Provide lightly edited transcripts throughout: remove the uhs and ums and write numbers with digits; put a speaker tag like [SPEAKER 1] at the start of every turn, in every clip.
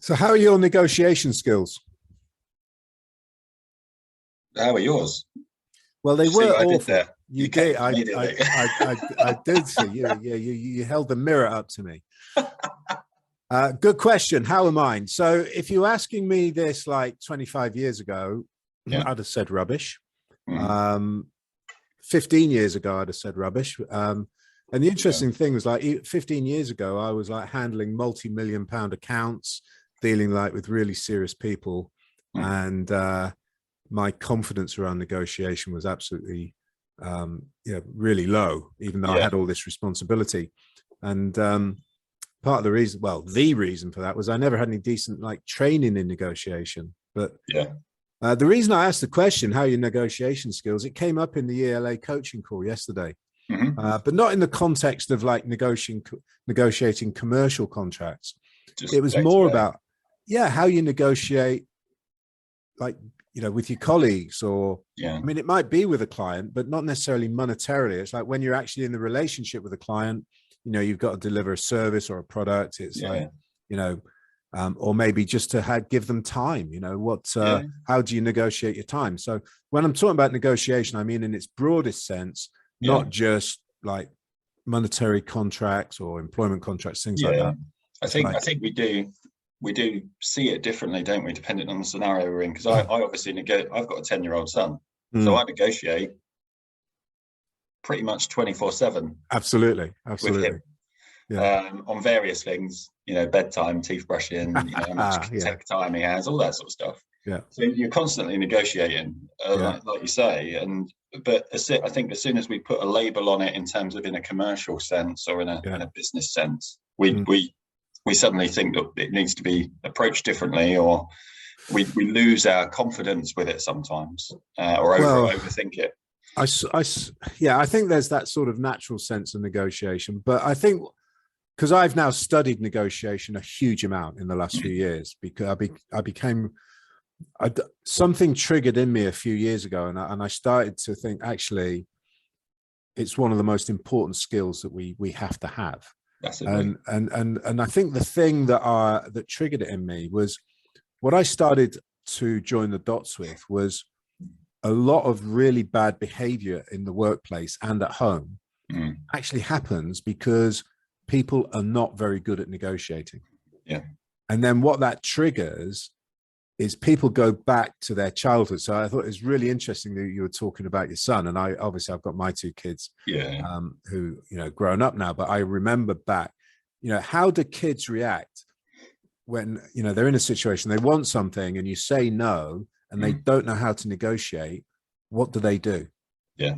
[SPEAKER 1] So how are your negotiation skills?
[SPEAKER 2] How are yours?
[SPEAKER 1] Well,
[SPEAKER 2] Did
[SPEAKER 1] they
[SPEAKER 2] you see
[SPEAKER 1] were
[SPEAKER 2] what I did
[SPEAKER 1] awful.
[SPEAKER 2] there?
[SPEAKER 1] You
[SPEAKER 2] You came
[SPEAKER 1] did.
[SPEAKER 2] in immediately.
[SPEAKER 1] I did see you. Yeah, you held the mirror up to me. Good question. How am I? So if you're asking me this like 25 years ago,
[SPEAKER 2] Yeah.
[SPEAKER 1] I'd have said rubbish.
[SPEAKER 2] Mhm.
[SPEAKER 1] 15 years ago, I'd have said rubbish. And the
[SPEAKER 2] Yeah.
[SPEAKER 1] interesting thing was like 15 years ago, I was like handling multi-million-pound accounts, dealing like with really serious people.
[SPEAKER 2] Mm.
[SPEAKER 1] And my confidence around negotiation was absolutely really low, even though I
[SPEAKER 2] Yeah.
[SPEAKER 1] had all this responsibility. And part of the reason, well, the reason for that was I never had any decent like training in negotiation. But
[SPEAKER 2] Yeah.
[SPEAKER 1] the reason I asked the question, how are your negotiation skills, it came up in the ELA coaching call yesterday,
[SPEAKER 2] Hmm.
[SPEAKER 1] but not in the context of like negotiating commercial contracts. It
[SPEAKER 2] Just
[SPEAKER 1] was
[SPEAKER 2] day to
[SPEAKER 1] more
[SPEAKER 2] day.
[SPEAKER 1] about, yeah, how you negotiate, like, with your colleagues, or,
[SPEAKER 2] Yeah.
[SPEAKER 1] I mean, it might be with a client, but not necessarily monetarily. It's like when you're actually in the relationship with a client, you've got to deliver a service or a product. It's like,
[SPEAKER 2] Yeah.
[SPEAKER 1] you know, or maybe just to give them time,
[SPEAKER 2] Yeah.
[SPEAKER 1] how do you negotiate your time? So when I'm talking about negotiation, I mean, in its broadest sense,
[SPEAKER 2] Yeah.
[SPEAKER 1] not just like monetary contracts or employment contracts, things like
[SPEAKER 2] Yeah.
[SPEAKER 1] that.
[SPEAKER 2] I
[SPEAKER 1] It's
[SPEAKER 2] think I
[SPEAKER 1] like,
[SPEAKER 2] think we do see it differently, don't we, depending on the scenario we're in? Because I obviously I've got a 10-year-old son, so
[SPEAKER 1] mm,
[SPEAKER 2] I negotiate pretty much 24/7
[SPEAKER 1] absolutely,
[SPEAKER 2] with
[SPEAKER 1] absolutely.
[SPEAKER 2] him
[SPEAKER 1] Yeah.
[SPEAKER 2] on various things, bedtime, teeth brushing, how much
[SPEAKER 1] Yeah.
[SPEAKER 2] tech time he has, all that sort of stuff.
[SPEAKER 1] Yeah.
[SPEAKER 2] So you're constantly negotiating,
[SPEAKER 1] Yeah.
[SPEAKER 2] like you say, but I think as soon as we put a label on it in terms of in a commercial sense or in a
[SPEAKER 1] Yeah.
[SPEAKER 2] business sense, we
[SPEAKER 1] Mm.
[SPEAKER 2] we suddenly think that it needs to be approached differently, or we lose our confidence with it sometimes, or
[SPEAKER 1] Well,
[SPEAKER 2] overthink it.
[SPEAKER 1] yeah, I think there's that sort of natural sense of negotiation, but I think because I've now studied negotiation a huge amount in the last few
[SPEAKER 2] Mm.
[SPEAKER 1] years, because I became, something triggered in me a few years ago, and I started to think, actually, it's one of the most important skills that we have to have.
[SPEAKER 2] Massively.
[SPEAKER 1] And I think the thing that triggered it in me was what I started to join the dots with was a lot of really bad behavior in the workplace and at home
[SPEAKER 2] Mm.
[SPEAKER 1] actually happens because people are not very good at negotiating.
[SPEAKER 2] Yeah.
[SPEAKER 1] And then what that triggers is people go back to their childhood. So I thought it was really interesting that you were talking about your son. And I've got my two kids
[SPEAKER 2] Yeah.
[SPEAKER 1] who, grown up now, but I remember back, how do kids react when, they're in a situation, they want something and you say no, and they
[SPEAKER 2] Mm.
[SPEAKER 1] don't know how to negotiate. What do they do?
[SPEAKER 2] Yeah.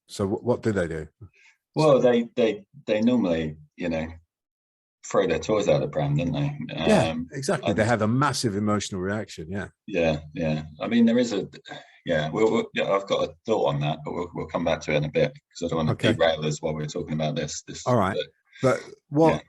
[SPEAKER 1] So what do they do?
[SPEAKER 2] Well, they normally, throw their toys out of the pram, don't they?
[SPEAKER 1] Yeah, exactly. They
[SPEAKER 2] And
[SPEAKER 1] have a massive emotional reaction. Yeah.
[SPEAKER 2] yeah, yeah. I mean, there is yeah. Yeah, I've got a thought on that, but we'll come back to it in a bit because I don't want to
[SPEAKER 1] Okay.
[SPEAKER 2] derail us while we're talking about this.
[SPEAKER 1] All right.
[SPEAKER 2] But
[SPEAKER 1] But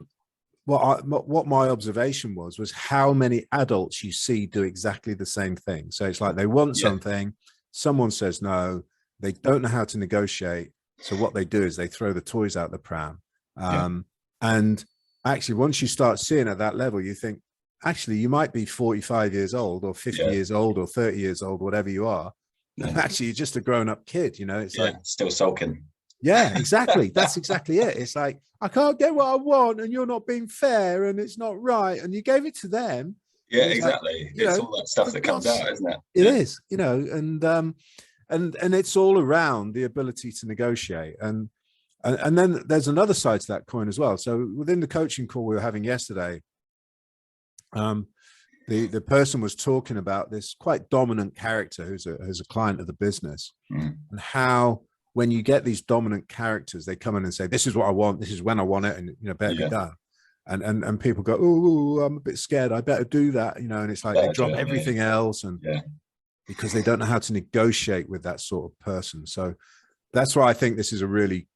[SPEAKER 2] yeah,
[SPEAKER 1] what my observation was how many adults you see do exactly the same thing. So it's like they want
[SPEAKER 2] yeah,
[SPEAKER 1] something, someone says no, they don't know how to negotiate. So what they do is they throw the toys out the pram.
[SPEAKER 2] yeah,
[SPEAKER 1] And actually, once you start seeing at that level, you think, actually, you might be 45 years old or 50
[SPEAKER 2] yeah,
[SPEAKER 1] years old or 30 years old, whatever you are. And
[SPEAKER 2] yeah,
[SPEAKER 1] actually, you're just a grown up kid. It's
[SPEAKER 2] yeah.
[SPEAKER 1] like,
[SPEAKER 2] Still sulking.
[SPEAKER 1] yeah, exactly. That's exactly it. It's like, I can't get what I want and you're not being fair and it's not right. And you gave it to them.
[SPEAKER 2] Yeah,
[SPEAKER 1] And it's like,
[SPEAKER 2] exactly. It's all that stuff
[SPEAKER 1] for
[SPEAKER 2] that comes
[SPEAKER 1] God's,
[SPEAKER 2] out, isn't it?
[SPEAKER 1] it
[SPEAKER 2] Yeah,
[SPEAKER 1] is, and it's all around the ability to negotiate. And then there's another side to that coin as well. So within the coaching call we were having yesterday, the person was talking about this quite dominant character who's a client of the business,
[SPEAKER 2] mm.
[SPEAKER 1] and how when you get these dominant characters, they come in and say, this is what I want, this is when I want it, and better be
[SPEAKER 2] Yeah.
[SPEAKER 1] done. And people go, oh, I'm a bit scared, I better do that, and it's like they drop everything else, and
[SPEAKER 2] Yeah.
[SPEAKER 1] because they don't know how to negotiate with that sort of person. So that's why I think this is a really,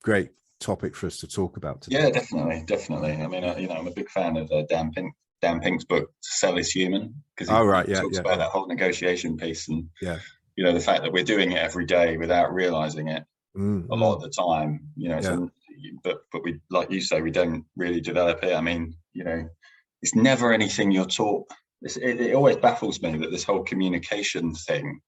[SPEAKER 1] great topic for us to talk about today.
[SPEAKER 2] Yeah, definitely. I mean, I'm a big fan of Dan Pink's book "Sell is Human" because he talks about that whole negotiation piece, and
[SPEAKER 1] yeah,
[SPEAKER 2] the fact that we're doing it every day without realizing it a lot of the time. It's but we, like you say, we don't really develop it. I mean, it's never anything you're taught. It always baffles me that this whole communication thing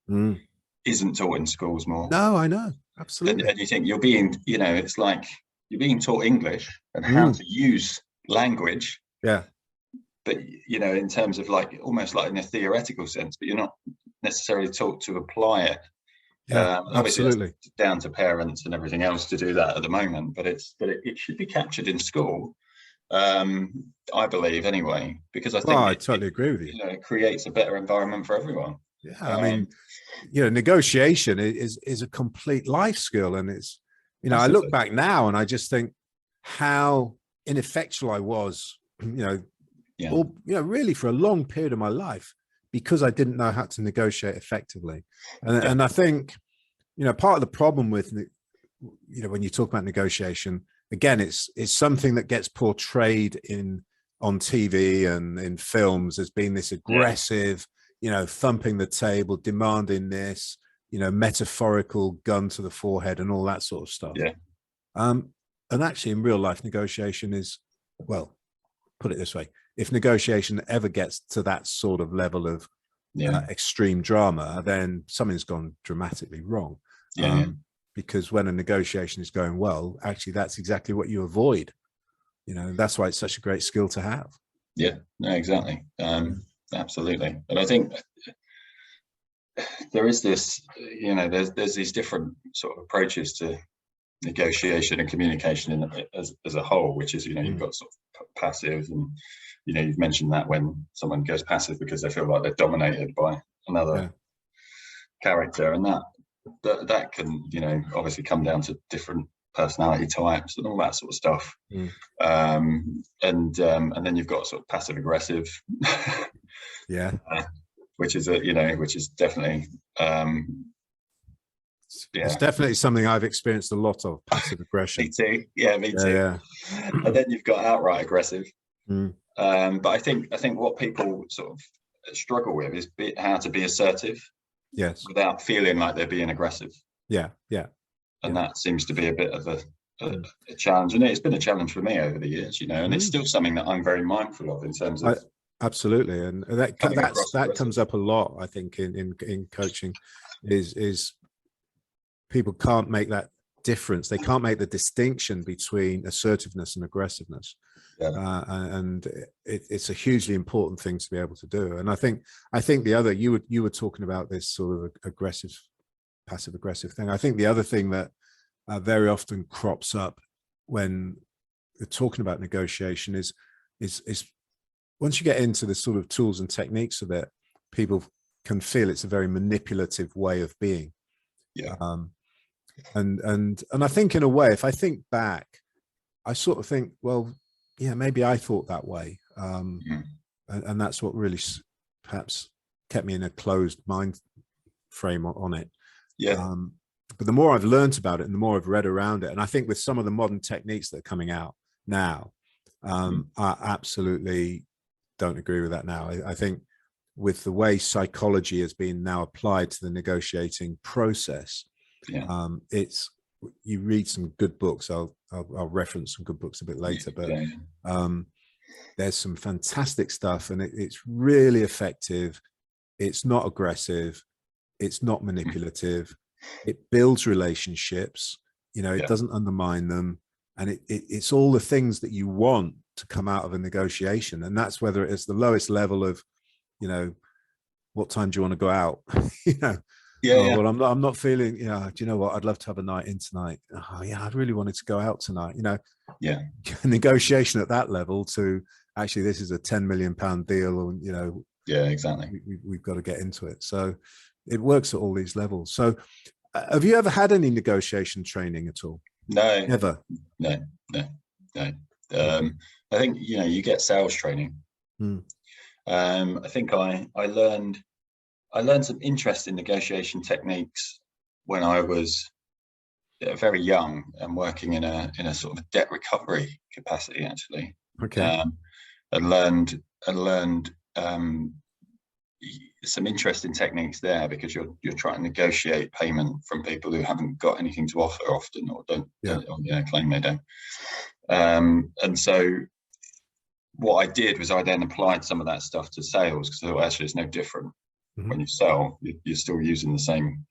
[SPEAKER 2] isn't taught in schools more.
[SPEAKER 1] No, I know, absolutely.
[SPEAKER 2] And you think you're being, it's like you're being taught English and how to use language.
[SPEAKER 1] Yeah.
[SPEAKER 2] But, in terms of like, almost like in a theoretical sense, but you're not necessarily taught to apply it.
[SPEAKER 1] Yeah, absolutely.
[SPEAKER 2] Down to parents and everything else to do that at the moment, but it should be captured in school. I believe anyway, because I think
[SPEAKER 1] I totally agree with you.
[SPEAKER 2] It creates a better environment for everyone.
[SPEAKER 1] Yeah, I mean, negotiation is a complete life skill, and it's, I look back now and I just think how ineffectual I was, really for a long period of my life, because I didn't know how to negotiate effectively. And I think, part of the problem with, when you talk about negotiation, again, it's something that gets portrayed on TV and in films as being this aggressive, thumping the table, demanding this, metaphorical gun to the forehead and all that sort of stuff.
[SPEAKER 2] Yeah.
[SPEAKER 1] And actually in real life, negotiation is, well, put it this way, if negotiation ever gets to that sort of level of extreme drama, then something's gone dramatically wrong. Because when a negotiation is going well, actually that's exactly what you avoid. That's why it's such a great skill to have.
[SPEAKER 2] Yeah, no, exactly. Absolutely. And I think there is this, there's these different sort of approaches to negotiation and communication as a whole, which is, you've got sort of passive, and, you've mentioned that when someone goes passive because they feel like they're dominated by another character, and that can, obviously come down to different personality types and all that sort of stuff. And then you've got sort of passive aggressive, which is definitely
[SPEAKER 1] it's definitely something I've experienced a lot of, passive aggression.
[SPEAKER 2] Me too. Yeah. And then you've got outright aggressive. But I think what people sort of struggle with is how to be assertive.
[SPEAKER 1] Yes.
[SPEAKER 2] Without feeling like they're being aggressive.
[SPEAKER 1] Yeah.
[SPEAKER 2] And that seems to be a bit of a challenge, and it's been a challenge for me over the years, and it's still something that I'm very mindful of in terms of.
[SPEAKER 1] Absolutely, and that comes up a lot, I think, in coaching, is people can't make that difference. They can't make the distinction between assertiveness and aggressiveness. And it's a hugely important thing to be able to do. And I think the other, you were talking about this sort of passive aggressive thing. I think the other thing that very often crops up when we're talking about negotiation is once you get into the sort of tools and techniques of it, people can feel it's a very manipulative way of being. And I think, in a way, if I think back, I sort of think, well, maybe I thought that way. And that's what really perhaps kept me in a closed mind frame on it. But the more I've learned about it and the more I've read around it, and I think with some of the modern techniques that are coming out now, I absolutely don't agree with that now. I think with the way psychology has been now applied to the negotiating process, you read some good books. I'll reference some good books a bit later, but there's some fantastic stuff, and it's really effective. It's not aggressive. It's not manipulative. It builds relationships. It doesn't undermine them, and it's all the things that you want to come out of a negotiation. And that's whether it's the lowest level of, what time do you want to go out? Well, I'm not feeling, do you know what? I'd love to have a night in tonight. Oh yeah, I'd really wanted to go out tonight. Negotiation at that level to actually, this is a £10 million deal, or
[SPEAKER 2] exactly.
[SPEAKER 1] We've got to get into it. So it works at all these levels. So have you ever had any negotiation training at all?
[SPEAKER 2] No,
[SPEAKER 1] never.
[SPEAKER 2] No. I think you get sales training. I think I learned some interesting negotiation techniques when I was very young and working in a sort of debt recovery capacity, actually.
[SPEAKER 1] Okay.
[SPEAKER 2] And learned some interesting techniques there, because you're trying to negotiate payment from people who haven't got anything to offer often, or don't claim they don't. And so what I did was I then applied some of that stuff to sales, because I thought actually it's no different.
[SPEAKER 1] Mhm.
[SPEAKER 2] When you sell, you're still using the same.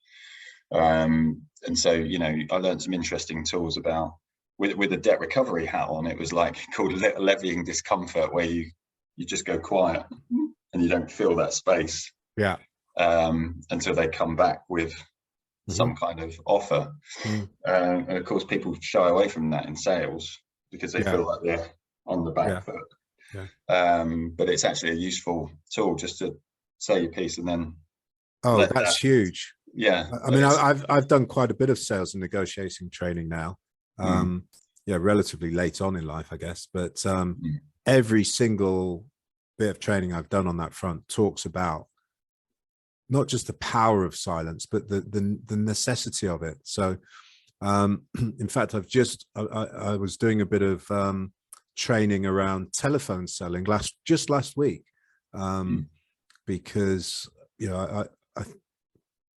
[SPEAKER 2] And so, you know, I learned some interesting tools about with a debt recovery hat on. It was like called levying discomfort, where you just go quiet and you don't feel that space.
[SPEAKER 1] Yeah.
[SPEAKER 2] Until they come back with some kind of offer. And of course, people shy away from that in sales because they feel like they're on the back foot. But it's actually a useful tool just to say your piece and then.
[SPEAKER 1] Oh, that's huge.
[SPEAKER 2] Yeah.
[SPEAKER 1] I mean, I've done quite a bit of sales and negotiation training now. Yeah, relatively late on in life, I guess. But every single bit of training I've done on that front talks about not just the power of silence, but the necessity of it. So, in fact, I was doing a bit of training around telephone selling just last week, because you know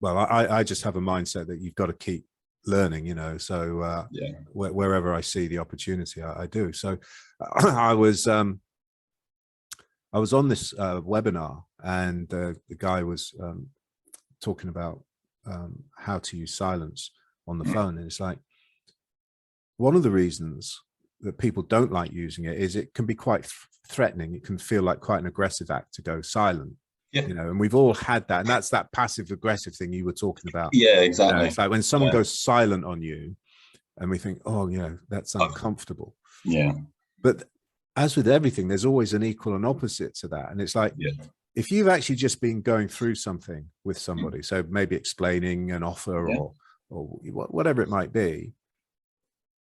[SPEAKER 1] I just have a mindset that you've got to keep learning, you know. So wherever I see the opportunity, I do. So I was on this webinar, and the guy was talking about how to use silence on the phone, and it's like one of the reasons that people don't like using it is it can be quite threatening. It can feel like quite an aggressive act to go silent. You know, and we've all had that, and that's that passive aggressive thing you were talking about.
[SPEAKER 2] Yeah, exactly.
[SPEAKER 1] You know, it's like when someone goes silent on you and we think, oh, you know, that's uncomfortable.
[SPEAKER 2] Yeah.
[SPEAKER 1] But as with everything, there's always an equal and opposite to that. And it's like, if you've actually just been going through something with somebody, so maybe explaining an offer or whatever it might be,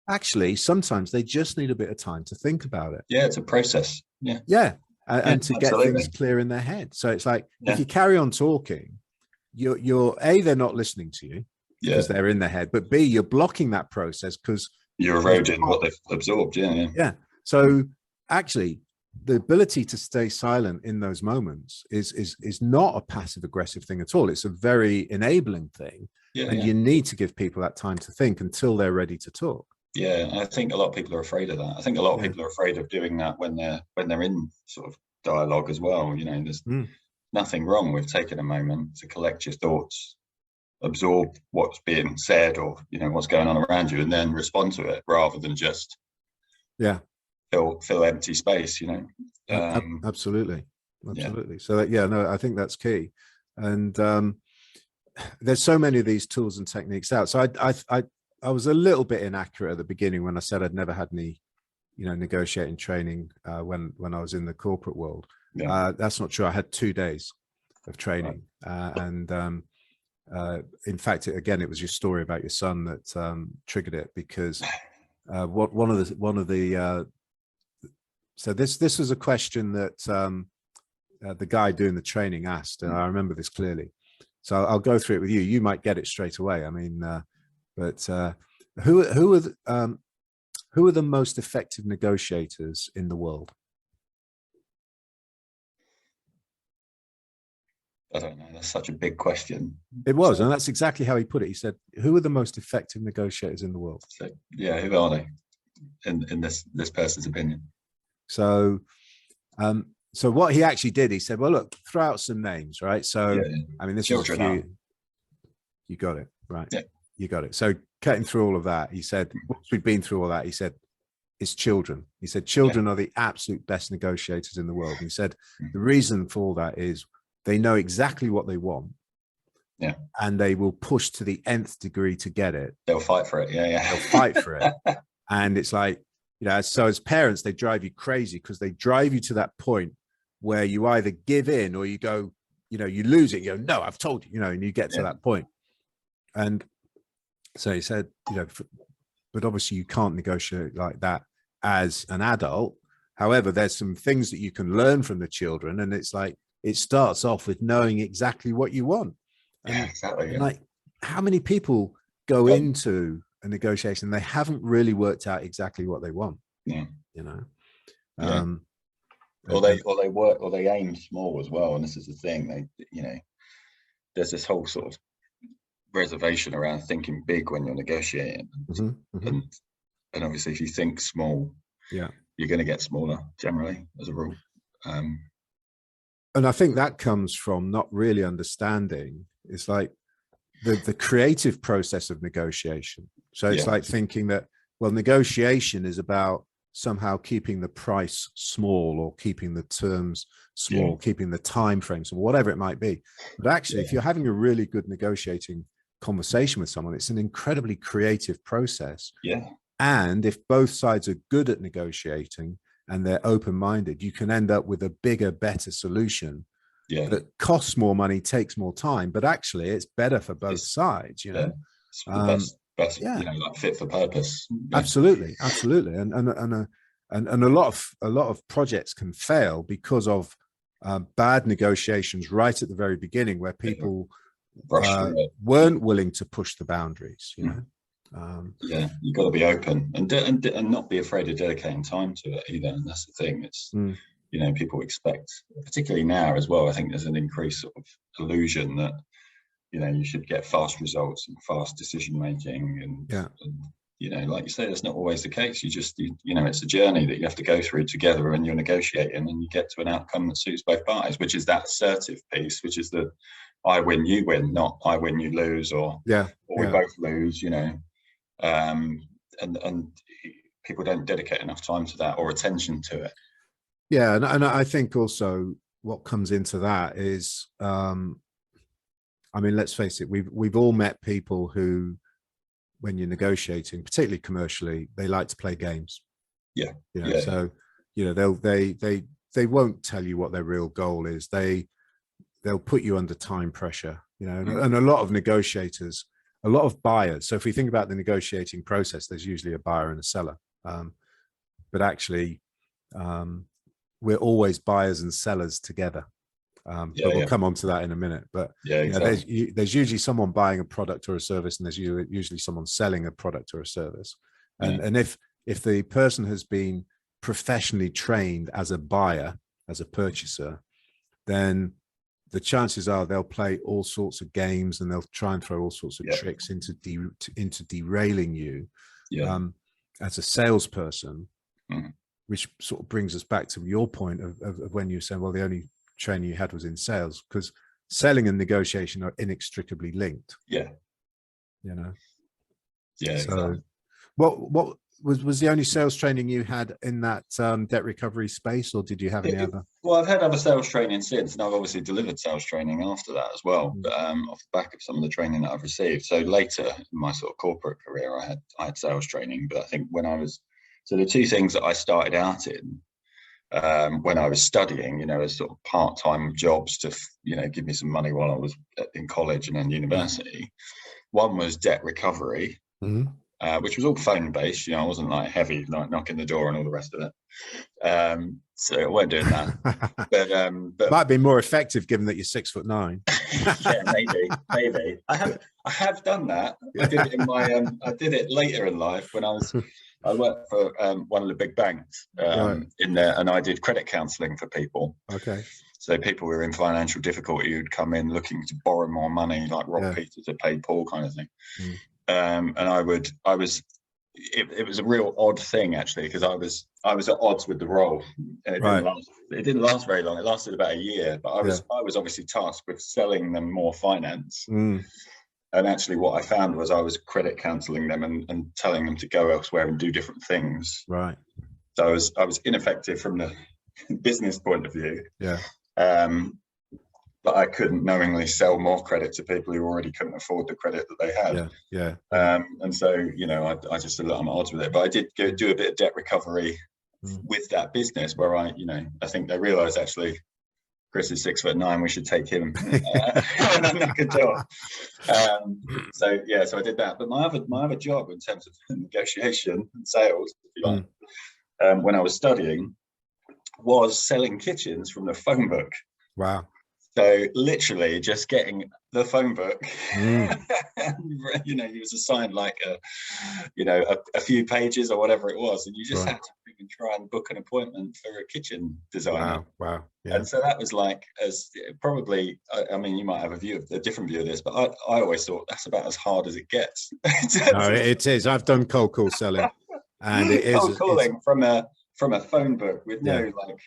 [SPEAKER 1] actually, sometimes they just need a bit of time to think about it.
[SPEAKER 2] Yeah, it's a process.
[SPEAKER 1] Yeah. And to get things clear in their head. So it's like, if you carry on talking, you're A, they're not listening to you because they're in their head, but B, you're blocking that process because
[SPEAKER 2] you're eroding what they've absorbed. Yeah.
[SPEAKER 1] So actually, the ability to stay silent in those moments is not a passive aggressive thing at all. It's a very enabling thing. And you need to give people that time to think until they're ready to talk.
[SPEAKER 2] Yeah, I think a lot of people are afraid of that. I think a lot of people are afraid of doing that when they're in sort of dialogue as well. You know, there's nothing wrong with taking a moment to collect your thoughts, absorb what's being said, or you know what's going on around you, and then respond to it rather than just fill empty space. You know,
[SPEAKER 1] absolutely. So that, I think that's key. And there's so many of these tools and techniques out. So I was a little bit inaccurate at the beginning when I said I'd never had any, you know, negotiating training when I was in the corporate world. That's not true. I had 2 days of training, and in fact, again, it was your story about your son that triggered it, because one of the so this was a question that the guy doing the training asked, and I remember this clearly. So I'll go through it with you. You might get it straight away. I mean. But who are the most effective negotiators in the world?
[SPEAKER 2] I don't know. That's such a big question.
[SPEAKER 1] It was, and that's exactly how he put it. He said, "Who are the most effective negotiators in the world?"
[SPEAKER 2] So, who are they, in this person's opinion?
[SPEAKER 1] So, so what he actually did, he said, "Well, look, throw out some names, right?" So, I mean, this is a few. You got it, right?
[SPEAKER 2] Yeah.
[SPEAKER 1] You got it. So cutting through all of that, he said, once we'd been through all that, he said, it's children. He said, children are the absolute best negotiators in the world. And he said, the reason for all that is they know exactly what they want.
[SPEAKER 2] Yeah.
[SPEAKER 1] And they will push to the nth degree to get it.
[SPEAKER 2] They'll fight for it. Yeah.
[SPEAKER 1] They'll fight for it. And it's like, you know, so as parents, they drive you crazy because they drive you to that point where you either give in or you go, you know, you lose it. You go, no, I've told you, you know, and you get to that point. And so he said, you know, but obviously you can't negotiate like that as an adult. However, there's some things that you can learn from the children. And it's like, it starts off with knowing exactly what you want. And,
[SPEAKER 2] exactly.
[SPEAKER 1] Like, how many people go into a negotiation, they haven't really worked out exactly what they want, you know?
[SPEAKER 2] Or they aim small as well. And this is the thing, you know, there's this whole sort of reservation around thinking big when you're negotiating, and obviously if you think small, you're going to get smaller generally as a rule.
[SPEAKER 1] And I think that comes from not really understanding. It's like the creative process of negotiation. So it's like thinking that, well, negotiation is about somehow keeping the price small, or keeping the terms small, keeping the time frames, or whatever it might be. But actually, if you're having a really good negotiating conversation with someone, it's an incredibly creative process. And if both sides are good at negotiating and they're open-minded, you can end up with a bigger, better solution that costs more money, takes more time, but actually it's better for both sides, you know.
[SPEAKER 2] It's the best you know, like fit for purpose.
[SPEAKER 1] Absolutely. And a lot of projects can fail because of bad negotiations right at the very beginning, where people weren't willing to push the boundaries, you know.
[SPEAKER 2] You've got to be open and not be afraid of dedicating time to it either. And that's the thing. It's you know, people expect, particularly now as well, I think there's an increased sort of illusion that, you know, you should get fast results and fast decision making, and you know, like you say, that's not always the case. You know, it's a journey that you have to go through together, and you're negotiating, and you get to an outcome that suits both parties, which is that assertive piece, which is the I win, you win, not I win, you lose, or we both lose, you know. And people don't dedicate enough time to that or attention to it.
[SPEAKER 1] And I think also what comes into that is, I mean, let's face it, we've all met people who, when you're negotiating, particularly commercially, they like to play games. So, you know, they won't tell you what their real goal is. They'll put you under time pressure, you know, and a lot of negotiators, a lot of buyers. So if we think about the negotiating process, there's usually a buyer and a seller. But actually, we're always buyers and sellers together. But we'll come on to that in a minute. But you know, there's usually someone buying a product or a service, and there's usually someone selling a product or a service. And if the person has been professionally trained as a buyer, as a purchaser, then the chances are they'll play all sorts of games, and they'll try and throw all sorts of tricks into derailing you as a salesperson, which sort of brings us back to your point of when you said, well, the only training you had was in sales, because selling and negotiation are inextricably linked. You know.
[SPEAKER 2] So
[SPEAKER 1] exactly. What was the only sales training you had in that debt recovery space, or did you have any other?
[SPEAKER 2] Well, I've had other sales training since, and I've obviously delivered sales training after that as well, off the back of some of the training that I've received. So later in my sort of corporate career, I had sales training, but I think so the two things that I started out in when I was studying, you know, as sort of part-time jobs to, you know, give me some money while I was in college and then university. One was debt recovery, which was all phone-based. You know, I wasn't like heavy, like knocking the door and all the rest of it. So I weren't doing that. but
[SPEAKER 1] might be more effective given that you're 6'9".
[SPEAKER 2] maybe. I have done that. I did it in my I did it later in life when I worked for one of the big banks in there, and I did credit counselling for people. So people who were in financial difficulty who'd come in looking to borrow more money, like rob Peter to pay Paul kind of thing. And it was a real odd thing actually, because I was at odds with the role, and it didn't last very long. It lasted about a year, but I was obviously tasked with selling them more finance. And actually what I found was I was credit counselling them and telling them to go elsewhere and do different things. So I was ineffective from the business point of view. But I couldn't knowingly sell more credit to people who already couldn't afford the credit that they had. And so, you know, I just said, look, I'm at odds with it. But I did go do a bit of debt recovery with that business, where I think they realised actually Chris is 6'9". We should take him and knock a door. So I did that. But my other job in terms of negotiation and sales, if you like, when I was studying, was selling kitchens from the phone book. So literally just getting the phone book, you know, he was assigned like a few pages or whatever it was, and you just had to try and book an appointment for a kitchen designer. And so that was like, as probably, I mean, you might have a different view of this, but I always thought that's about as hard as it gets.
[SPEAKER 1] No, it is. I've done cold call selling, and it is
[SPEAKER 2] cold calling from from a phone book with no
[SPEAKER 1] Yeah.
[SPEAKER 2] like,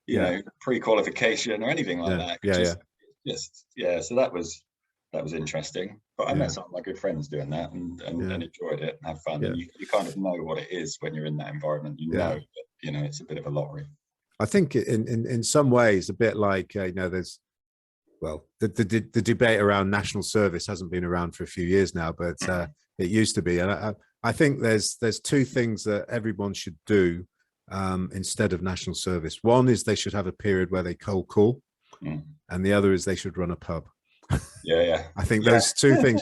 [SPEAKER 2] you know, pre-qualification or anything like that.
[SPEAKER 1] Yeah.
[SPEAKER 2] So that was interesting. But I met
[SPEAKER 1] Yeah.
[SPEAKER 2] some of my good friends doing that and enjoyed it and had fun.
[SPEAKER 1] Yeah.
[SPEAKER 2] And you kind of know what it is when you're in that environment. You know that, you know, it's a bit of a lottery.
[SPEAKER 1] I think in some ways a bit like you know, there's, well, the debate around national service hasn't been around for a few years now, but it used to be. And I think there's two things that everyone should do instead of national service. One is they should have a period where they cold call, and the other is they should run a pub.
[SPEAKER 2] Yeah.
[SPEAKER 1] I think those two things.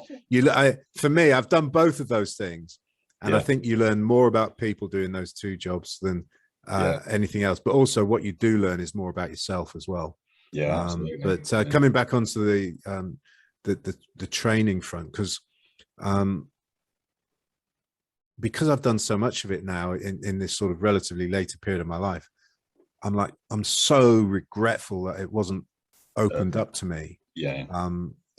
[SPEAKER 1] For me, I've done both of those things, and I think you learn more about people doing those two jobs than anything else. But also, what you do learn is more about yourself as well.
[SPEAKER 2] Yeah, absolutely.
[SPEAKER 1] But coming back onto the training front, because I've done so much of it now in this sort of relatively later period of my life, I'm so regretful that it wasn't opened up to me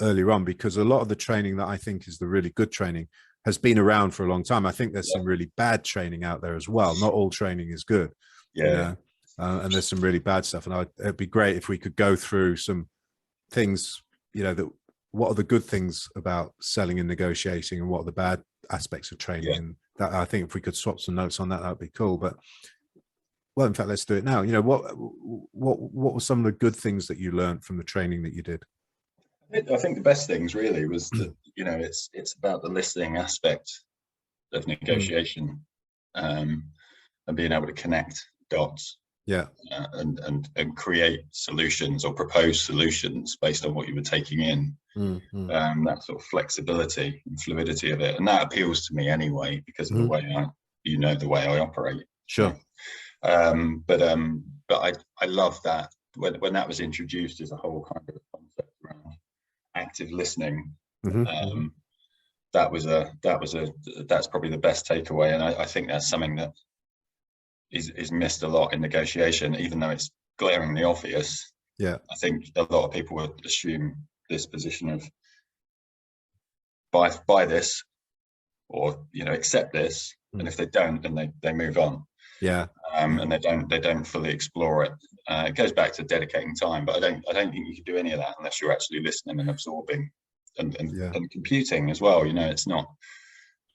[SPEAKER 1] earlier on, because a lot of the training that I think is the really good training has been around for a long time. I think there's some really bad training out there as well. Not all training is good. You know? And there's some really bad stuff, and it'd be great if we could go through some things, you know, that what are the good things about selling and negotiating and what are the bad aspects of training. And that, I think if we could swap some notes on that, that'd be cool. But well, in fact, let's do it now. You know, what were some of the good things that you learned from the training that you did?
[SPEAKER 2] I think the best things really was that, you know, it's about the listening aspect of negotiation, and being able to connect dots. And create solutions or propose solutions based on what you were taking in. That sort of flexibility and fluidity of it, and that appeals to me anyway because of the way the way I operate.
[SPEAKER 1] Sure.
[SPEAKER 2] But I love that when that was introduced as a whole kind of concept around active listening. That's probably the best takeaway, and I think that's something that is missed a lot in negotiation, even though it's glaringly obvious. I think a lot of people would assume this position of buy this, or, you know, accept this, and if they don't, then they move on. And they don't fully explore it. It goes back to dedicating time, but I don't think you can do any of that unless you're actually listening and absorbing and computing as well. You know, it's not,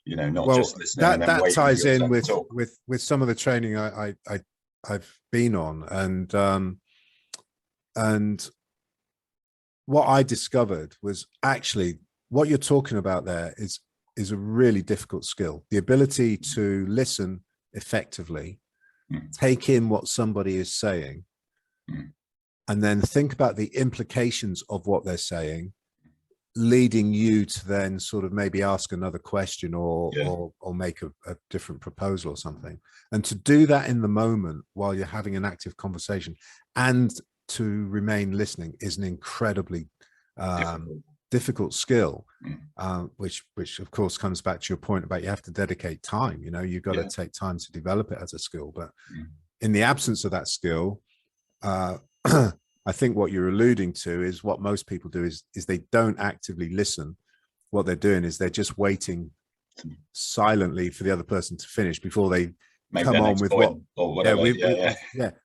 [SPEAKER 2] you know, not just listening. And then
[SPEAKER 1] that ties in with some of the training I've been on, and what I discovered was actually what you're talking about there is a really difficult skill. The ability to listen effectively, take in what somebody is saying, and then think about the implications of what they're saying, leading you to then sort of maybe ask another question or make a different proposal or something. And to do that in the moment while you're having an active conversation and to remain listening is an incredibly difficult skill, which of course comes back to your point about you have to dedicate time. You know, you've got to take time to develop it as a skill. But in the absence of that skill, I think what you're alluding to is what most people do is they don't actively listen. What they're doing is they're just waiting silently for the other person to finish before they come on with what
[SPEAKER 2] or whatever.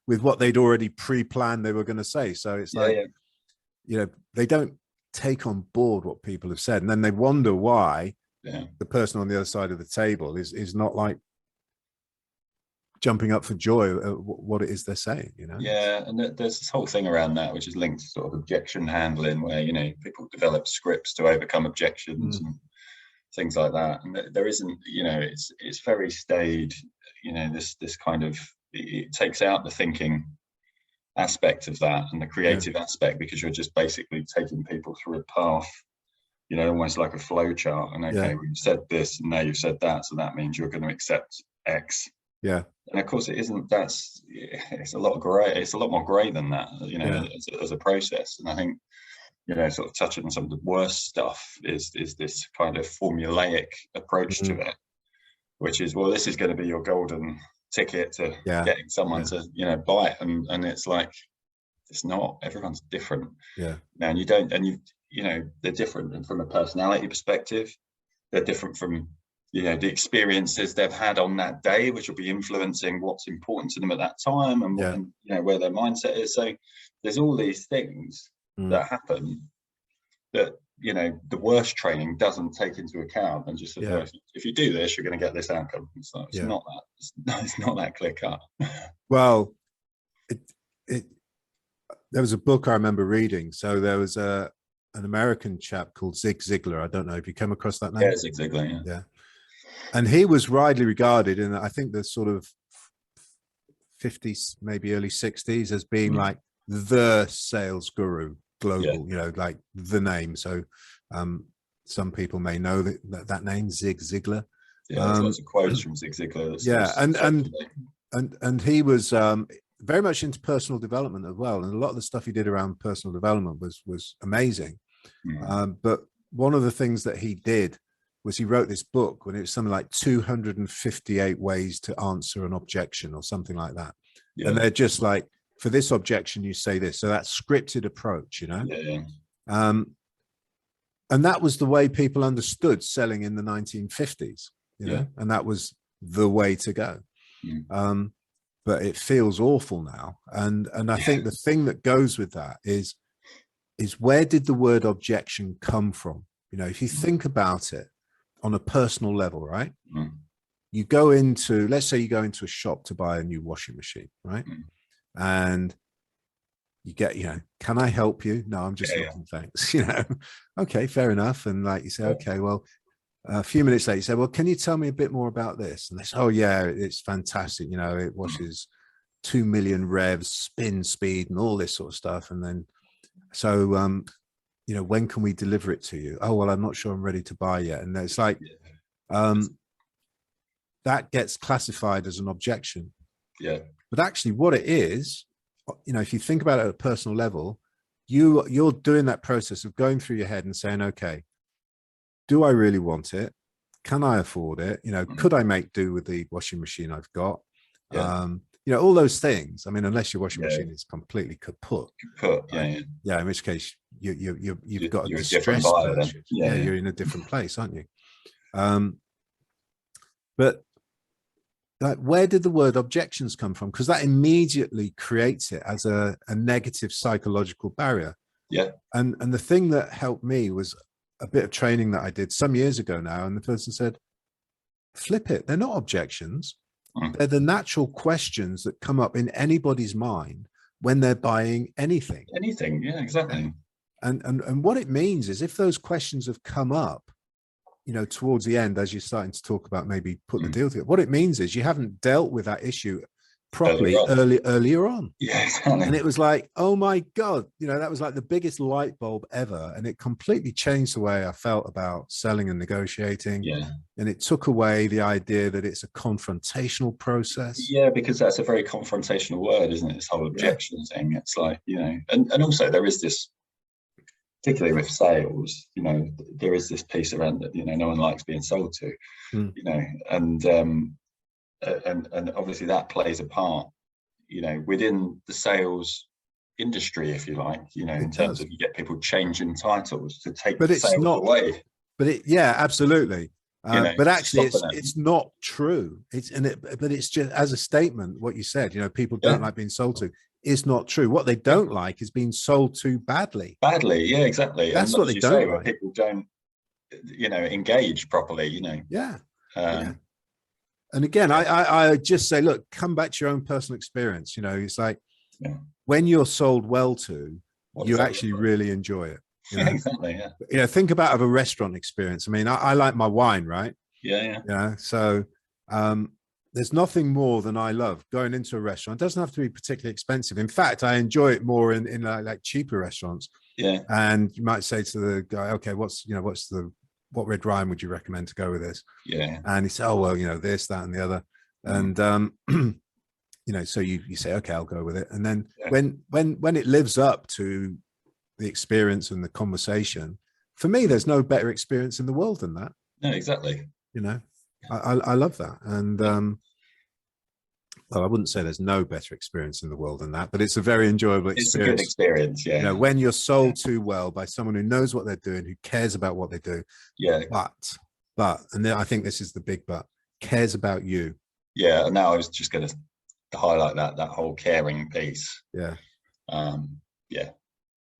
[SPEAKER 1] With what they'd already pre-planned they were going to say. So it's like, you know, they don't take on board what people have said, and then they wonder why the person on the other side of the table is not like jumping up for joy at what it is they're saying, you know.
[SPEAKER 2] And there's this whole thing around that which is linked to sort of objection handling, where, you know, people develop scripts to overcome objections and things like that, and there isn't, you know, it's very staid, you know, this kind of, it takes out the thinking aspect of that and the creative aspect, because you're just basically taking people through a path, you know, almost like a flow chart. And okay, well, you've said this and now you've said that, so that means you're going to accept X. And of course it isn't. It's a lot more grey than that, you know, as a process. And I think, you know, sort of touching on some of the worst stuff is this kind of formulaic approach to it, which is, well, this is going to be your golden ticket to getting someone to, you know, buy it, and it's like, it's not. Everyone's different. And you know, they're different, and from a personality perspective, they're different from you know, the experiences they've had on that day, which will be influencing what's important to them at that time, and,
[SPEAKER 1] Yeah.
[SPEAKER 2] and you know, where their mindset is. So there's all these things that happen that, you know, the worst training doesn't take into account, and just says,
[SPEAKER 1] Yeah.
[SPEAKER 2] well, if you do this, you're going to get this outcome. It's like, it's not that. It's not that clear cut.
[SPEAKER 1] Well, there was a book I remember reading. So there was an American chap called Zig Ziglar. I don't know if you come across that name.
[SPEAKER 2] Yeah, Zig Ziglar.
[SPEAKER 1] Yeah. And he was widely regarded in, I think, the sort of 50s, maybe early 60s, as being like the sales guru global, you know, like the name. So some people may know that name, Zig Ziglar.
[SPEAKER 2] Yeah, there's lots of quotes from Zig Ziglar.
[SPEAKER 1] And he was very much into personal development as well, and a lot of the stuff he did around personal development was amazing. But one of the things that he did was he wrote this book when it was something like 258 ways to answer an objection or something like that. And they're just like, for this objection, you say this. So that scripted approach, you know. And that was the way people understood selling in the 1950s, you know, and that was the way to go. But it feels awful now. And I think the thing that goes with that is where did the word objection come from? You know, if you think about it on a personal level, right? You go into, let's say you go into a shop to buy a new washing machine, right? And you get, you know, can I help you? No, I'm just looking, thanks. You know, okay, fair enough. And like you say, okay, well, a few minutes later, you say, well, can you tell me a bit more about this? And they say, oh yeah, it's fantastic. You know, it washes 2 million revs, spin speed, and all this sort of stuff. And then, so, you know, when can we deliver it to you? Oh, well, I'm not sure I'm ready to buy yet. And it's like, that gets classified as an objection. But actually what it is, you know, if you think about it at a personal level, you're doing that process of going through your head and saying, okay, do I really want it? Can I afford it? You know, could I make do with the washing machine I've got? You know, all those things. I mean, unless your washing machine is completely kaput. Yeah, in which case you've got a distress purchase. You're in a different place, aren't you? But like, where did the word objections come from? Because that immediately creates it as a negative psychological barrier. And the thing that helped me was a bit of training that I did some years ago now. And the person said, flip it. They're not objections. They're the natural questions that come up in anybody's mind when they're buying anything.
[SPEAKER 2] Yeah, exactly.
[SPEAKER 1] And what it means is, if those questions have come up, you know, towards the end, as you're starting to talk about maybe put the deal together, what it means is you haven't dealt with that issue properly earlier on.
[SPEAKER 2] Exactly.
[SPEAKER 1] And it was like, oh my God, you know, that was like the biggest light bulb ever. And it completely changed the way I felt about selling and negotiating. And it took away the idea that it's a confrontational process.
[SPEAKER 2] Because that's a very confrontational word, isn't it? This whole objection thing. It's like, you know, and also there is this, particularly with sales, you know, there is this piece around that, you know, no one likes being sold to, you know, and obviously that plays a part, you know, within the sales industry, if you like, you know, in terms of, you get people changing titles to take the sales away.
[SPEAKER 1] But absolutely.
[SPEAKER 2] You know,
[SPEAKER 1] but actually it's not true. But it's just, as a statement, what you said, you know, people don't like being sold to, is not true. What they don't like is being sold to badly.
[SPEAKER 2] Yeah, exactly.
[SPEAKER 1] That's what they don't like.
[SPEAKER 2] People don't, you know, engage properly, you know.
[SPEAKER 1] And again, I just say, look, come back to your own personal experience. You know, it's like when you're sold well to, you actually really enjoy it. You know?
[SPEAKER 2] Exactly.
[SPEAKER 1] You know, think about a restaurant experience. I mean, I like my wine, right?
[SPEAKER 2] You
[SPEAKER 1] know, so there's nothing more than I love going into a restaurant. It doesn't have to be particularly expensive. In fact, I enjoy it more in like cheaper restaurants. And you might say to the guy, okay, what red wine would you recommend to go with this? And he said, oh, well, you know, this, that, and the other. And, you know, so you say, okay, I'll go with it. And then when it lives up to the experience and the conversation, for me, there's no better experience in the world than that.
[SPEAKER 2] No, exactly.
[SPEAKER 1] You know, I love that. And, well, I wouldn't say there's no better experience in the world than that, but it's a very enjoyable experience.
[SPEAKER 2] It's a good experience,
[SPEAKER 1] You know, when you're sold too well by someone who knows what they're doing, who cares about what they do. but, and then I think this is the big but, cares about you.
[SPEAKER 2] Yeah, and now I was just going to highlight that whole caring piece.
[SPEAKER 1] Yeah.
[SPEAKER 2] Yeah,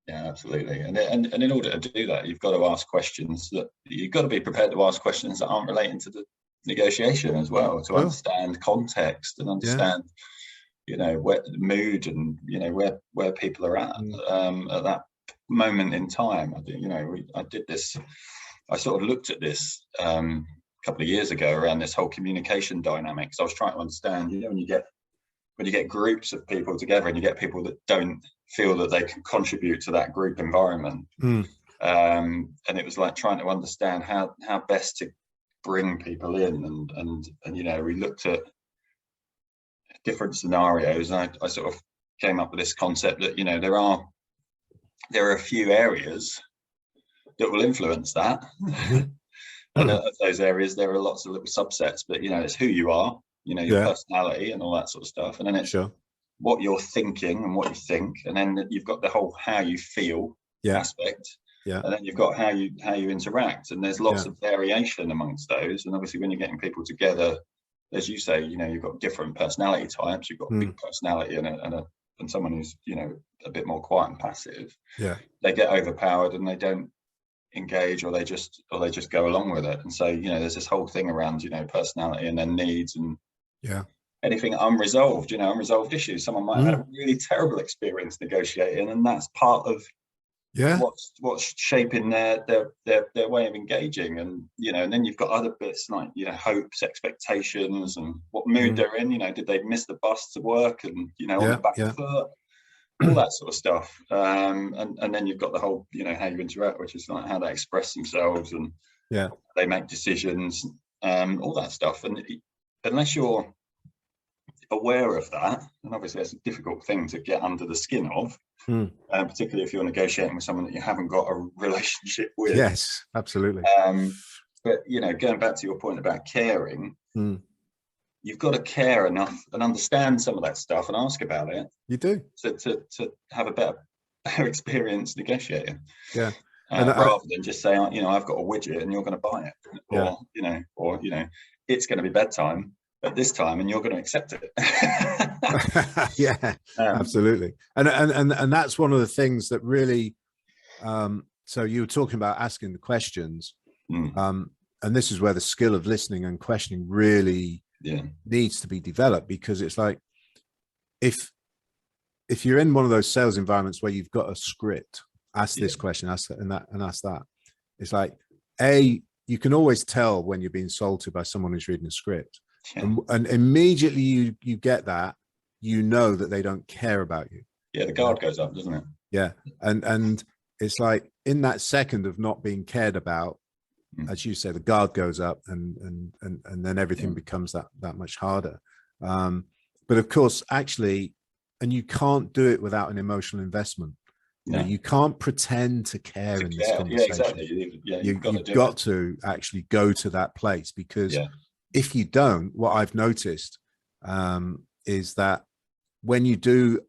[SPEAKER 2] absolutely. And in order to do that, you've got to ask questions that you've got to be prepared to ask questions that aren't relating to the negotiation as well, to understand context and understand, you know, where the mood and, you know, where people are at that moment in time. I think, you know, I sort of looked at this a couple of years ago around this whole communication dynamics. I was trying to understand, you know, when you get groups of people together and you get people that don't feel that they can contribute to that group environment. And it was like trying to understand how best to bring people in, and you know, we looked at different scenarios, and I sort of came up with this concept that, you know, there are a few areas that will influence that. And of those areas, there are lots of little subsets, but, you know, it's who you are, you know, your personality and all that sort of stuff. And then it's what you're thinking and what you think. And then you've got the whole how you feel aspect. Yeah. And then you've got how you interact. And there's lots of variation amongst those. And obviously when you're getting people together, as you say, you know, you've got different personality types. You've got a big personality and someone who's, you know, a bit more quiet and passive. Yeah. They get overpowered and they don't engage, or they just go along with it. And so, you know, there's this whole thing around, you know, personality and then needs and anything unresolved, you know, unresolved issues. Someone might have had a really terrible experience negotiating, and that's part of what's shaping their way of engaging. And, you know, and then you've got other bits like, you know, hopes, expectations, and what mood they're in. You know, did they miss the bus to work, and, you know, on the back foot, all that sort of stuff. And then you've got the whole, you know, how you interact, which is like how they express themselves and they make decisions, all that stuff. And unless you're aware of that, and obviously that's a difficult thing to get under the skin of, particularly if you're negotiating with someone that you haven't got a relationship with.
[SPEAKER 1] Yes, absolutely.
[SPEAKER 2] But, you know, going back to your point about caring, you've got to care enough and understand some of that stuff and ask about it.
[SPEAKER 1] You do
[SPEAKER 2] to have a better experience negotiating.
[SPEAKER 1] Yeah.
[SPEAKER 2] Rather than just say, you know, I've got a widget and you're going to buy it, or you know, it's going to be bedtime at this time and you're going to accept it.
[SPEAKER 1] Absolutely. And that's one of the things that really, so you were talking about asking the questions, and this is where the skill of listening and questioning really needs to be developed, because it's like, if you're in one of those sales environments where you've got a script, ask this question, ask that, and ask that, it's like, you can always tell when you're being sold to by someone who's reading a script. And immediately you get that, you know that they don't care about you.
[SPEAKER 2] Yeah, the guard goes up, doesn't it?
[SPEAKER 1] Yeah. And it's like, in that second of not being cared about, as you say, the guard goes up, and then everything becomes that much harder. But of course, actually, and you can't do it without an emotional investment. You know, you can't pretend to care in this conversation.
[SPEAKER 2] Yeah, exactly.
[SPEAKER 1] You've got to actually go to that place, because if you don't, what I've noticed is that when you do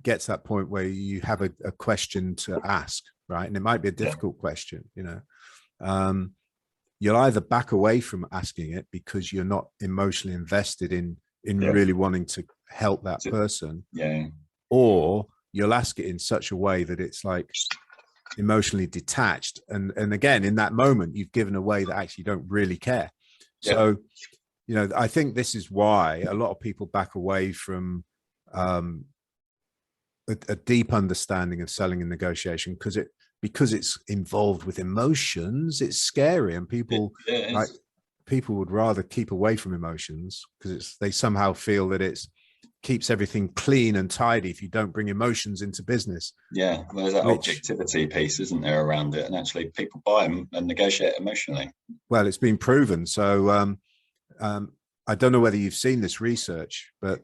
[SPEAKER 1] get to that point where you have a question to ask, right, and it might be a difficult question, you know, you'll either back away from asking it because you're not emotionally invested in really wanting to help that person, or you'll ask it in such a way that it's like emotionally detached, and again, in that moment you've given away that actually you don't really care. So, you know, I think this is why a lot of people back away from a deep understanding of selling and negotiation, because it's involved with emotions. It's scary, and people people would rather keep away from emotions, because they somehow feel that it's keeps everything clean and tidy if you don't bring emotions into business.
[SPEAKER 2] Yeah, there's that objectivity piece, isn't there, around it? And actually people buy them and negotiate emotionally.
[SPEAKER 1] Well, it's been proven. So I don't know whether you've seen this research, but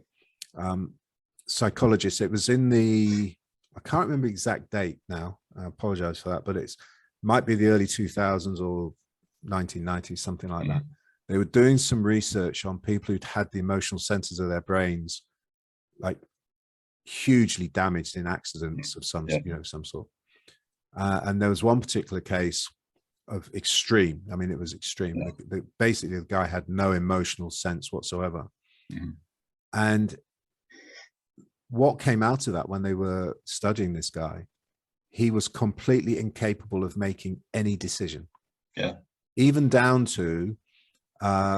[SPEAKER 1] psychologists, it was in I can't remember the exact date now, I apologize for that, but it's might be the early 2000s or 1990s, something like that. They were doing some research on people who'd had the emotional centers of their brains like hugely damaged in accidents of some, you know, some sort. And there was one particular case extreme. I mean, it was extreme. Basically, the guy had no emotional sense whatsoever. And what came out of that when they were studying this guy, he was completely incapable of making any decision. Even down to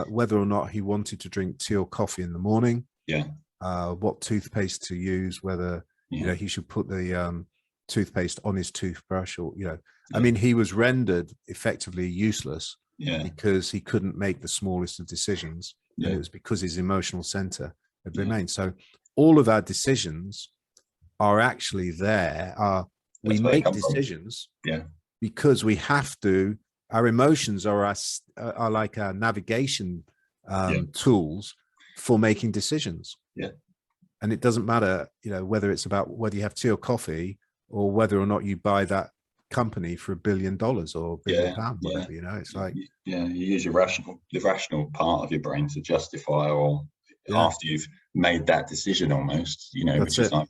[SPEAKER 1] whether or not he wanted to drink tea or coffee in the morning. What toothpaste to use, whether you know he should put the toothpaste on his toothbrush, or I mean, he was rendered effectively useless because he couldn't make the smallest of decisions. And it was because his emotional center had remained. So all of our decisions are actually there. We make decisions because we have to. Our emotions are like our navigation tools for making decisions. And it doesn't matter, whether it's about whether you have tea or coffee, or whether or not you buy that company for $1 billion or £1 billion, whatever. It's like
[SPEAKER 2] you use the rational part of your brain to justify, or after you've made that decision, almost, which is like,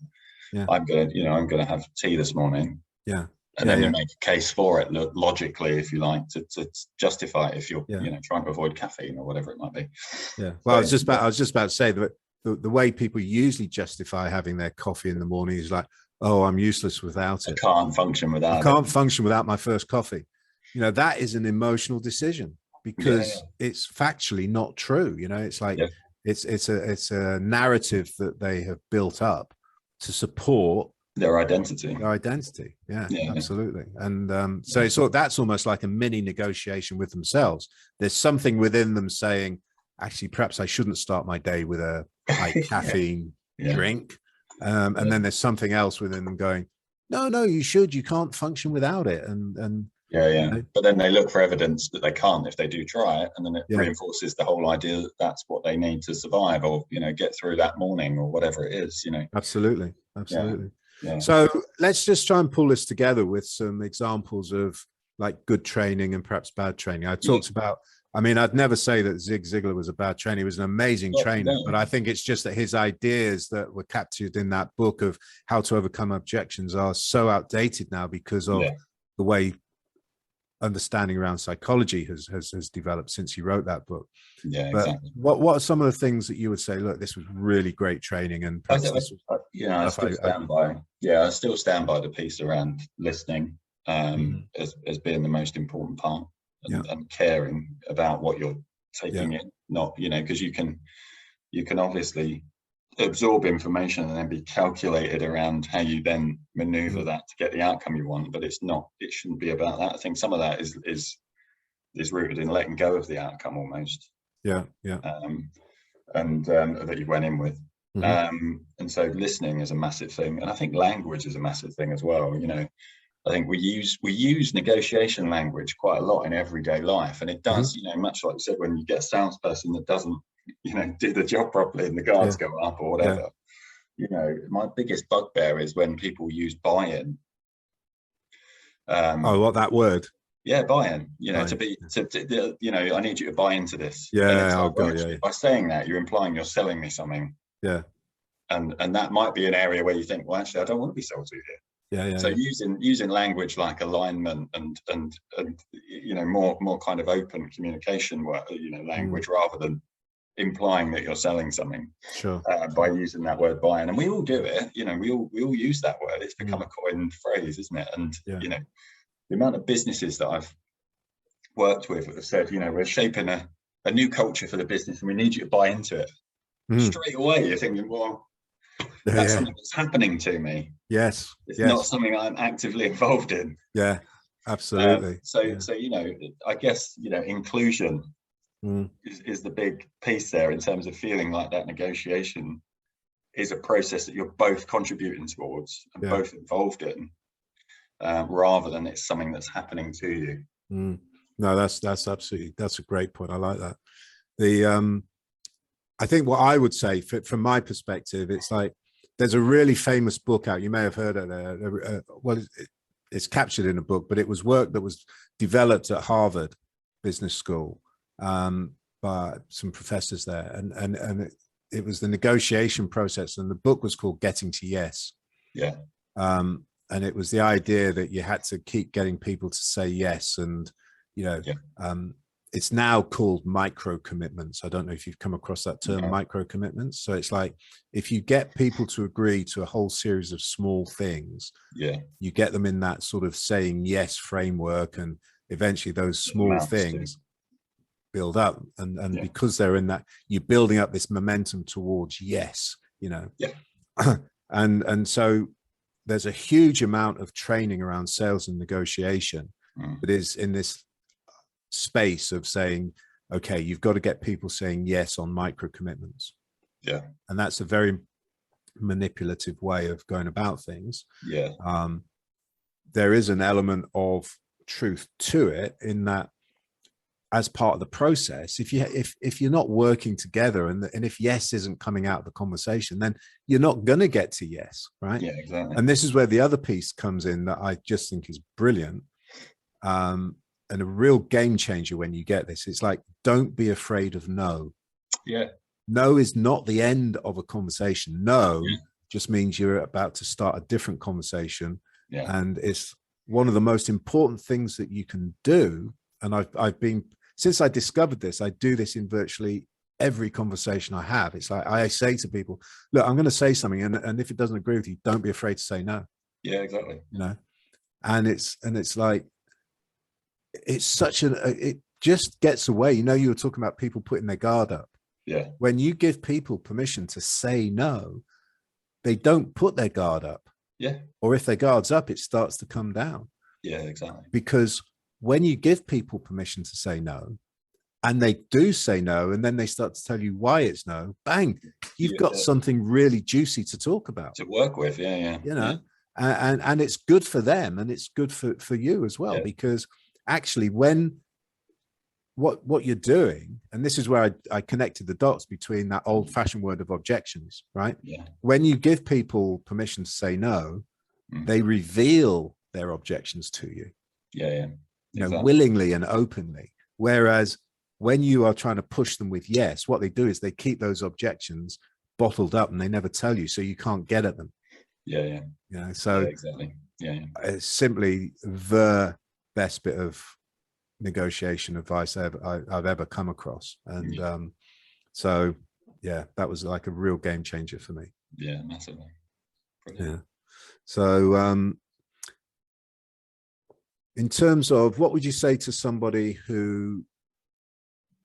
[SPEAKER 2] I'm gonna have tea this morning. And then you make a case for it logically, if you like, to justify it if you're trying to avoid caffeine or whatever it might be.
[SPEAKER 1] Well, I was just about to say that the way people usually justify having their coffee in the morning is like, oh, I'm useless without it.
[SPEAKER 2] I can't function without
[SPEAKER 1] I can't function without my first coffee. That is an emotional decision because it's factually not true. It's like it's a narrative that they have built up to support
[SPEAKER 2] their identity.
[SPEAKER 1] Absolutely. And so that's almost like a mini negotiation with themselves. There's something within them saying, actually, perhaps I shouldn't start my day with a high caffeine drink. And then there's something else within them going, no, you should. You can't function without it. And
[SPEAKER 2] But then they look for evidence that they can't if they do try it, and then it reinforces the whole idea that that's what they need to survive, or get through that morning, or whatever it is.
[SPEAKER 1] Absolutely. So let's just try and pull this together with some examples of like good training and perhaps bad training. I talked about, I mean, I'd never say that Zig Ziglar was a bad trainer. He was an amazing trainer, but I think it's just that his ideas that were captured in that book of how to overcome objections are so outdated now because of the way understanding around psychology has developed since he wrote that book.
[SPEAKER 2] Exactly.
[SPEAKER 1] What are some of the things that you would say, look, this was really great training? And
[SPEAKER 2] I still stand by the piece around listening as being the most important part, and caring about what you're taking in, not because you can obviously absorb information and then be calculated around how you then maneuver that to get the outcome you want, but it shouldn't be about that. I think some of that is rooted in letting go of the outcome almost, and that you went in with. And so listening is a massive thing, and I think language is a massive thing as well. I think we use negotiation language quite a lot in everyday life, and it does, much like you said, when you get a salesperson that doesn't do the job properly and the guards go up or whatever. My biggest bugbear is when people use buy-in.
[SPEAKER 1] What, that word?
[SPEAKER 2] Buy-in. I need you to buy into this. By saying that, you're implying you're selling me something. And that might be an area where you think, well, actually, I don't want to be sold to here. So using language like alignment and more kind of open communication, language rather than implying that you're selling something, by using that word buy-in. And we all do it, we all use that word. It's become a coined phrase, isn't it? And the amount of businesses that I've worked with have said, we're shaping a new culture for the business and we need you to buy into it. Straight away you're thinking, well, that's something that's happening to me. It's not something I'm actively involved in.
[SPEAKER 1] Absolutely.
[SPEAKER 2] So I guess inclusion is the big piece there, in terms of feeling like that negotiation is a process that you're both contributing towards and both involved in, rather than it's something that's happening to you.
[SPEAKER 1] No, that's a great point. I like that. I think what I would say from my perspective, it's like there's a really famous book out. You may have heard it. It's captured in a book, but it was work that was developed at Harvard Business School by some professors there, and it was the negotiation process, and the book was called Getting to Yes. And it was the idea that you had to keep getting people to say yes, and you know.
[SPEAKER 2] Yeah.
[SPEAKER 1] It's now called micro commitments. I don't know if you've come across that term,
[SPEAKER 2] No.
[SPEAKER 1] micro commitments. So it's like, if you get people to agree to a whole series of small things,
[SPEAKER 2] Yeah.
[SPEAKER 1] you get them in that sort of saying yes framework, and eventually those small things build up. And because they're in that, you're building up this momentum towards yes, you know.
[SPEAKER 2] Yeah.
[SPEAKER 1] And so there's a huge amount of training around sales and negotiation that is in this space of saying, okay, you've got to get people saying yes on micro commitments.
[SPEAKER 2] Yeah.
[SPEAKER 1] And that's a very manipulative way of going about things.
[SPEAKER 2] Yeah.
[SPEAKER 1] There is an element of truth to it, in that as part of the process, if you're not working together, and if yes isn't coming out of the conversation, then you're not going to get to yes, right?
[SPEAKER 2] Yeah, exactly.
[SPEAKER 1] And this is where the other piece comes in that I just think is brilliant, and a real game changer when you get this. It's like, don't be afraid of no.
[SPEAKER 2] Yeah.
[SPEAKER 1] No is not the end of a conversation. No just means you're about to start a different conversation.
[SPEAKER 2] Yeah.
[SPEAKER 1] And it's one of the most important things that you can do. And I've been, since I discovered this, I do this in virtually every conversation I have. It's like, I say to people, look, I'm going to say something, and if it doesn't agree with you, don't be afraid to say no.
[SPEAKER 2] Yeah, exactly.
[SPEAKER 1] You know, and it's like, it's such it just gets away. You know, you were talking about people putting their guard up.
[SPEAKER 2] Yeah.
[SPEAKER 1] When you give people permission to say no, they don't put their guard up.
[SPEAKER 2] Yeah.
[SPEAKER 1] Or if their guard's up, it starts to come down.
[SPEAKER 2] Yeah, exactly.
[SPEAKER 1] Because when you give people permission to say no, and they do say no, and then they start to tell you why it's no, bang, you've got something really juicy to talk about,
[SPEAKER 2] to work with. Yeah.
[SPEAKER 1] You know, and it's good for them, and it's good for you as well, because actually, when what you're doing, and this is where I connected the dots between that old-fashioned word of objections, right?
[SPEAKER 2] Yeah.
[SPEAKER 1] When you give people permission to say no, they reveal their objections to you.
[SPEAKER 2] Yeah.
[SPEAKER 1] You know, willingly and openly. Whereas when you are trying to push them with yes, what they do is they keep those objections bottled up and they never tell you, so you can't get at them.
[SPEAKER 2] Yeah.
[SPEAKER 1] You know, so
[SPEAKER 2] exactly. Yeah.
[SPEAKER 1] It's simply the best bit of negotiation advice I've ever come across. And so yeah, that was like a real game changer for me.
[SPEAKER 2] Yeah, massively. Brilliant.
[SPEAKER 1] Yeah. So in terms of, what would you say to somebody who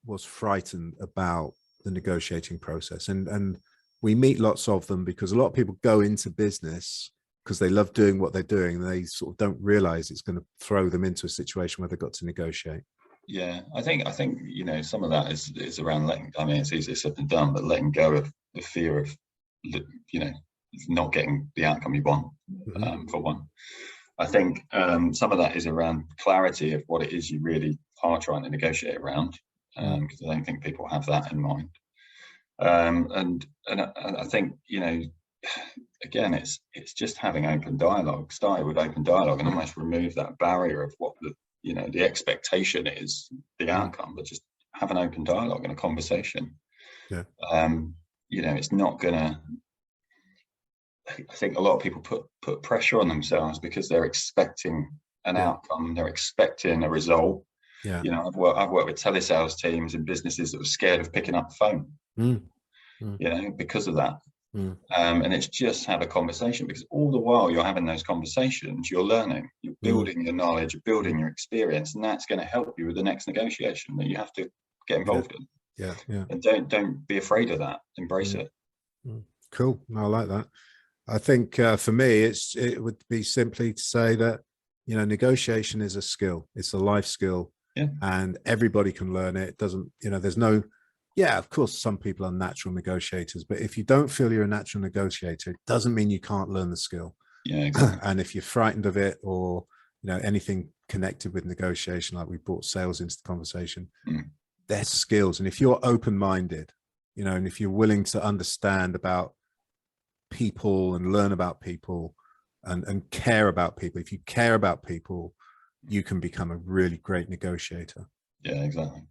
[SPEAKER 1] was frightened about the negotiating process? And we meet lots of them, because a lot of people go into business because they love doing what they're doing, and they sort of don't realize it's going to throw them into a situation where they've got to negotiate.
[SPEAKER 2] Yeah, I think you know, some of that is around letting, I mean, it's easier said than done, but letting go of the fear of, you know, not getting the outcome you want. For one, I think some of that is around clarity of what it is you really are trying to negotiate around, because I don't think people have that in mind. And I think, you know, again, it's just having open dialogue. Start with open dialogue and almost remove that barrier of what the expectation is, the outcome, but just have an open dialogue and a conversation.
[SPEAKER 1] Yeah.
[SPEAKER 2] You know, it's not gonna, I think a lot of people put pressure on themselves because they're expecting an outcome, they're expecting a result.
[SPEAKER 1] Yeah.
[SPEAKER 2] You know, I've worked with telesales teams in businesses that were scared of picking up the phone. You know, because of that. And it's just have a conversation, because all the while you're having those conversations, you're learning, you're building your knowledge, you're building your experience, and that's going to help you with the next negotiation that you have to get involved in.
[SPEAKER 1] Yeah.
[SPEAKER 2] And don't be afraid of that. Embrace it.
[SPEAKER 1] Cool. I like that. I think for me, it would be simply to say that, you know, negotiation is a skill. It's a life skill, and everybody can learn it. It doesn't, you know, there's no. Yeah, of course, some people are natural negotiators, but if you don't feel you're a natural negotiator, it doesn't mean you can't learn the skill.
[SPEAKER 2] Yeah, exactly.
[SPEAKER 1] And if you're frightened of it, or, you know, anything connected with negotiation, like we brought sales into the conversation, they're skills. And if you're open-minded, you know, and if you're willing to understand about people and learn about people and care about people, if you care about people, you can become a really great negotiator.
[SPEAKER 2] Yeah, exactly.